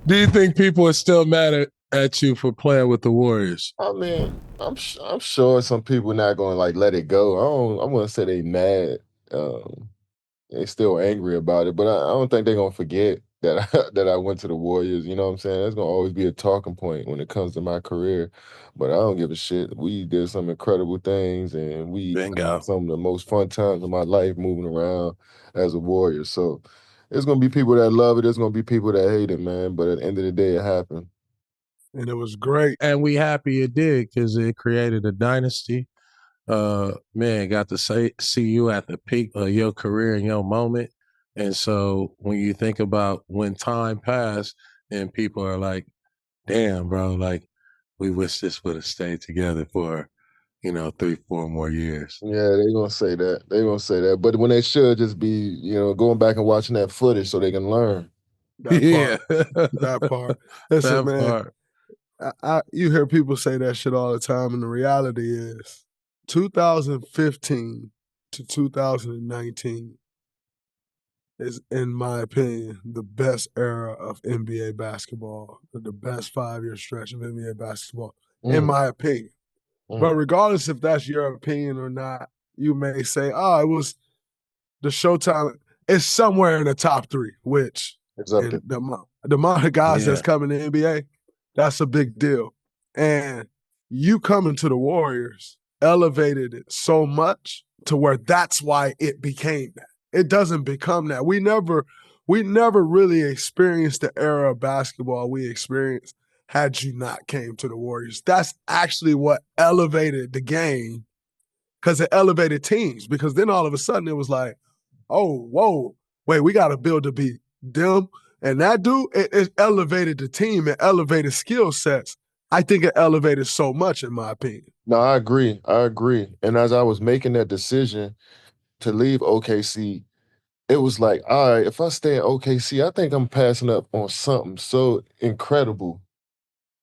Do you think people are still mad at you for playing with the Warriors? I mean, I'm sure some people not gonna like let it go. I'm gonna say they mad. Um, they still angry about it, but I don't think they're gonna forget that that I went to the Warriors. You know what I'm saying? That's gonna always be a talking point when it comes to my career. But I don't give a shit. We did some incredible things, and we had Bingo. some of the most fun times of my life moving around as a Warrior. So there's gonna be people that love it. There's gonna be people that hate it, man. But at the end of the day, it happened. And it was great. And we happy it did because it created a dynasty. Man, got to see you at the peak of your career and your moment. And so when you think about when time passed and people are like, damn, bro, like we wish this would have stayed together for, 3, 4 more years. Yeah, they gonna say that. They gonna say that. But when they should just be, going back and watching that footage so they can learn. That Yeah. part. That part. Listen, That man, part. you hear people say that shit all the time, and the reality is 2015 to 2019 is, in my opinion, the best era of NBA basketball, the best 5-year stretch of NBA basketball, in Mm, my opinion. But mm, regardless if that's your opinion or not, you may say, oh, it was the Showtime. It's somewhere in the top 3, which, it's up there. and the amount of guys Yeah. that's coming to the NBA, that's a big deal. And you coming to the Warriors elevated it so much to where that's why it became that. It doesn't become that. We never really experienced the era of basketball we experienced had you not came to the Warriors. That's actually what elevated the game because it elevated teams. Because then all of a sudden it was like, oh, whoa, wait, we got to build to be them. And that dude, it elevated the team. It elevated skill sets. I think it elevated so much, in my opinion. No, I agree. I agree. And as I was making that decision to leave OKC, it was like, all right, if I stay in OKC, I think I'm passing up on something so incredible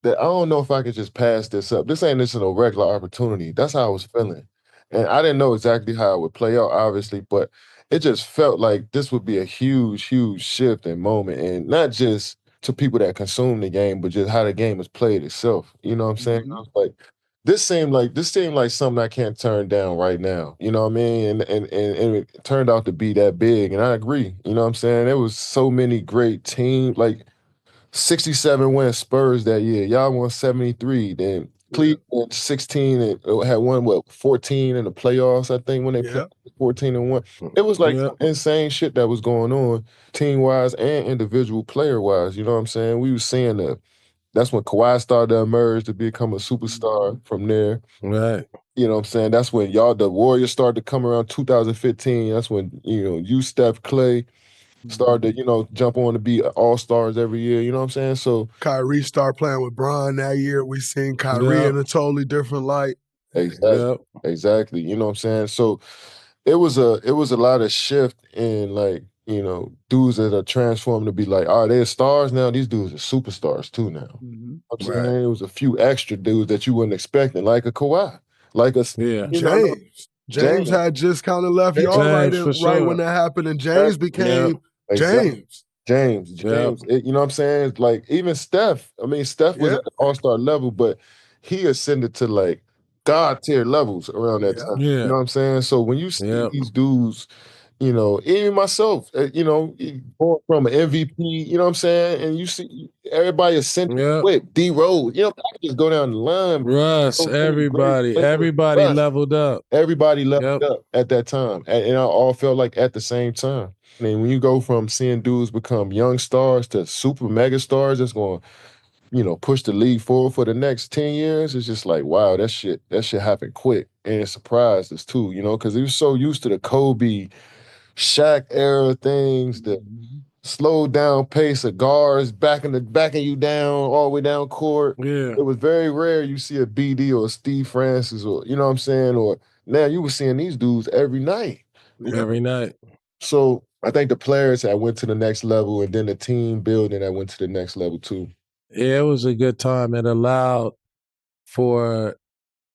that I don't know if I could just pass this up. This ain't just a regular opportunity. That's how I was feeling. And I didn't know exactly how it would play out, obviously, but it just felt like this would be a huge, huge shift and moment. And not just to people that consume the game, but just how the game is played itself. You know what I'm saying? I was like, this seemed like something I can't turn down right now. You know what I mean? And it turned out to be that big. And I agree. You know what I'm saying? There was so many great teams. Like 67 win Spurs that year. Y'all won 73. Then Cleveland 16 and had won 14 in the playoffs, I think, when they played Yeah. 14 and 1. It was like Yeah. some insane shit that was going on team wise and individual player wise. You know what I'm saying? We was seeing that's when Kawhi started to emerge to become a superstar from there. Right. You know what I'm saying? That's when the Warriors started to come around 2015. That's when, you, Steph, Clay, started to, jump on to be all-stars every year, you know what I'm saying? So Kyrie started playing with Bron that year. We seen Kyrie Yeah. in a totally different light. exactly, Yeah. exactly, you know what I'm saying? So it was a lot of shift in like, dudes that are transformed to be like, all right, they're stars now. These dudes are superstars too now. I'm Right. saying it was a few extra dudes that you wouldn't expect, like a Kawhi, like Yeah. no, James. James James. had just kind of left James, y'all James for right when sure. that happened, and James Yeah. became exactly. James. Yeah. James, you know what I'm saying? Like even Steph, I mean, Steph was Yeah. at the all-star level, but he ascended to like God tier levels around that Yeah. time. You Yeah. know what I'm saying? So when you see Yeah. these dudes, even myself, going from an MVP, you know what I'm saying? And you see everybody ascending Yeah. with D Rose, I can just go down the line. Russ, So many great players. everybody Russ, leveled up. everybody leveled Yep. up at that time, and it all felt like at the same time. I mean, when you go from seeing dudes become young stars to super mega stars that's going to, push the league forward for the next 10 years, it's just like, wow, that shit happened quick. And it surprised us too, because he was so used to the Kobe, Shaq era things, the slowed down pace of guards backing you down all the way down court. Yeah. It was very rare you see a BD or a Steve Francis or you know what I'm saying, or now you were seeing these dudes every night. Yeah. Every night. So I think the players that went to the next level and then the team building that went to the next level too. Yeah, it was a good time. It allowed for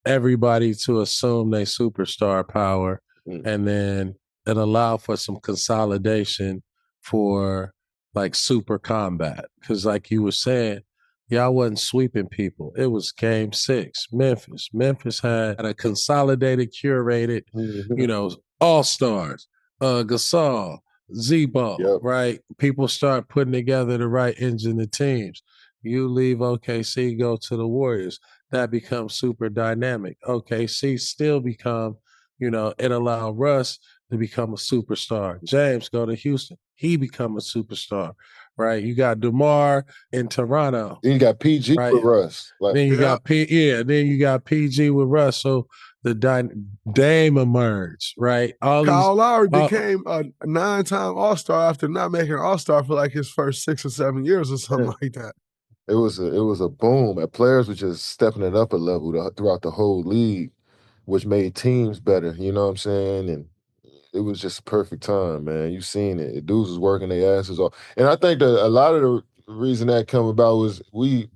everybody to assume their superstar power. Mm. And then it allowed for some consolidation for like super combat. Because like you were saying, y'all wasn't sweeping people. It was game 6, Memphis. Memphis had a consolidated, curated, Mhm. all stars, Gasol, Zebo, Yep. right? People start putting together the right engine of teams. You leave OKC, go to the Warriors. That becomes super dynamic. OKC still become, it allowed Russ to become a superstar. James go to Houston. He become a superstar, right? You got DeMar in Toronto, Then you got PG right? with Russ. Like, Then you Yeah. got then you got PG with Russ. So the Dame emerged, right? All these Kyle Lowry became a 9-time All-Star after not making an All-Star for like his first 6 or 7 years or something like that. it was a boom. And players were just stepping it up a level throughout the whole league, which made teams better. You know what I'm saying? And it was just a perfect time, man. You seen it. Dudes was working their asses off. And I think that a lot of the reason that come about was we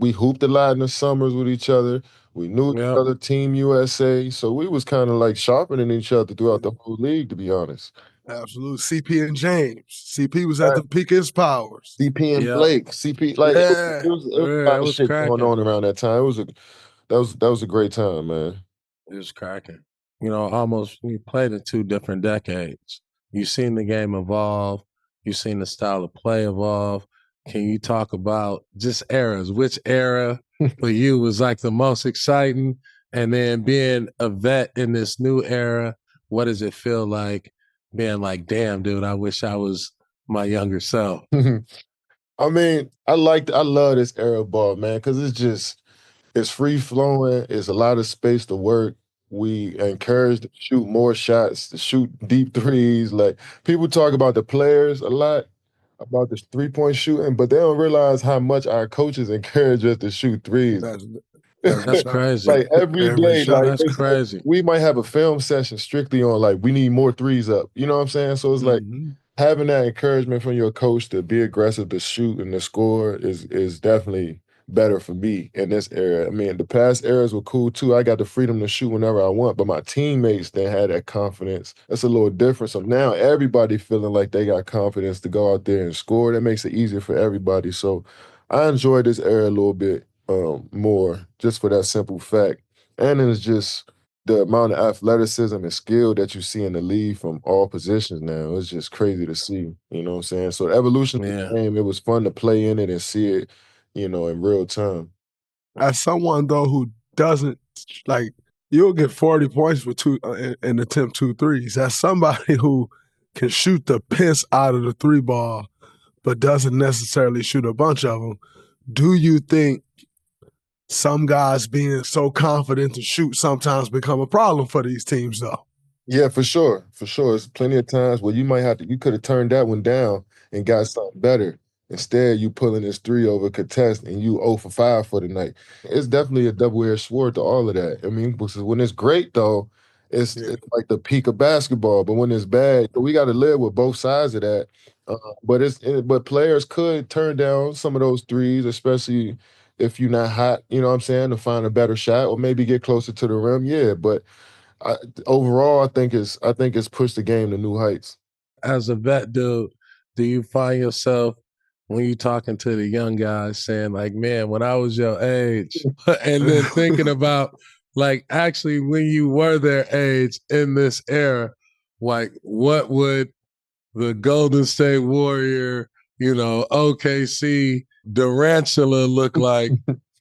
hooped a lot in the summers with each other. We knew each Yep. other, Team USA. So we was kind of like sharpening each other throughout the whole league, to be honest. Absolutely. CP and James. CP was at the peak of his powers. CP and Yep. Blake, CP, like Yeah. it was a Yeah, lot it of was shit going cracking. on around that time. That was a great time, man. It was cracking. Almost you played in 2 different decades. You've seen the game evolve. You've seen the style of play evolve. Can you talk about just eras? Which era for you was like the most exciting? And then being a vet in this new era, what does it feel like being like, damn, dude, I wish I was my younger self? I mean, I love this era of ball, man, because it's free flowing. It's a lot of space to work. We encourage to shoot more shots, to shoot deep threes. Like people talk about the players a lot, about the 3-point shooting, but they don't realize how much our coaches encourage us to shoot threes. That's That's shot. crazy. Like every Every day, shot. like That's it's like crazy. we might have a film session strictly on like we need more threes up. You know what I'm saying? So it's like Mm-hmm. having that encouragement from your coach to be aggressive, to shoot and to score is definitely better for me in this era. I mean, the past eras were cool too. I got the freedom to shoot whenever I want, but my teammates they had that confidence. That's a little different. So now everybody feeling like they got confidence to go out there and score. That makes it easier for everybody. So I enjoy this era a little bit more just for that simple fact. And it's just the amount of athleticism and skill that you see in the league from all positions now. It's just crazy to see. You know what I'm saying? So the evolution of Yeah. the game, it was fun to play in it and see it, in real time. As someone though who doesn't like, you'll get 40 points with and attempt 2 threes. As somebody who can shoot the piss out of the 3 ball, but doesn't necessarily shoot a bunch of them. Do you think some guys being so confident to shoot sometimes become a problem for these teams though? Yeah, for sure. For sure. There's plenty of times where you could have turned that one down and got something better. Instead, you pulling this 3 over contest and you 0 for 5 for the night. It's definitely a double-edged sword to all of that. I mean, because when it's great though, Yeah. it's like the peak of basketball. But when it's bad, we got to live with both sides of that. But players could turn down some of those threes, especially if you're not hot. You know what I'm saying? To find a better shot or maybe get closer to the rim. Yeah, but I, overall, I think it's pushed the game to new heights. As a vet, dude, do you find yourself when you talking to the young guys saying like, man, when I was your age, and then thinking about like actually when you were their age in this era, like what would the Golden State Warrior, OKC Durantula look like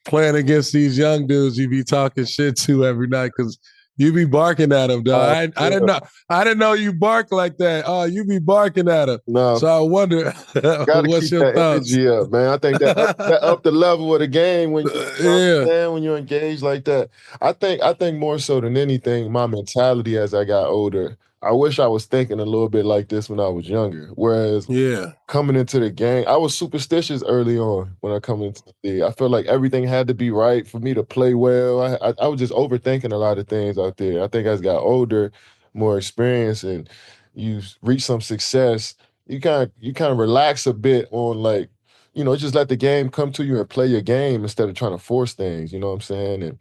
playing against these young dudes you be talking shit to every night because you be barking at them, dog. I didn't know. I didn't know you bark like that. Oh, you be barking at them. No, So I wonder, got to what's keep your that thoughts? energy up, man. I think that up the level of the game when Yeah, when you're engaged like that. I think more so than anything, my mentality as I got older. I wish I was thinking a little bit like this when I was younger. Whereas yeah, coming into the game, I was superstitious early on when I come into the league. I felt like everything had to be right for me to play well. I was just overthinking a lot of things out there. I think as I got older, more experience, and you reach some success, you kind of relax a bit on like, just let the game come to you and play your game instead of trying to force things. You know what I'm saying? And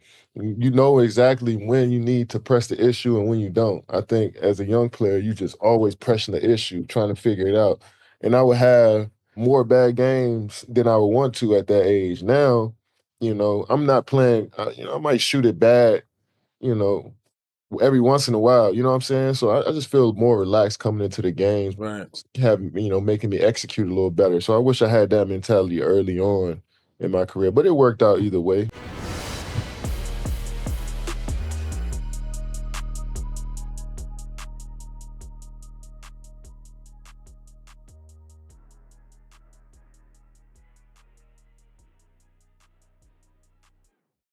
you know exactly when you need to press the issue and when you don't. I think as a young player, you just always pressing the issue, trying to figure it out. And I would have more bad games than I would want to at that age. Now, I'm not playing. I might shoot it bad, you know, every once in a while. You know what I'm saying? So I just feel more relaxed coming into the games, Right. making me execute a little better. So I wish I had that mentality early on in my career, but it worked out either way.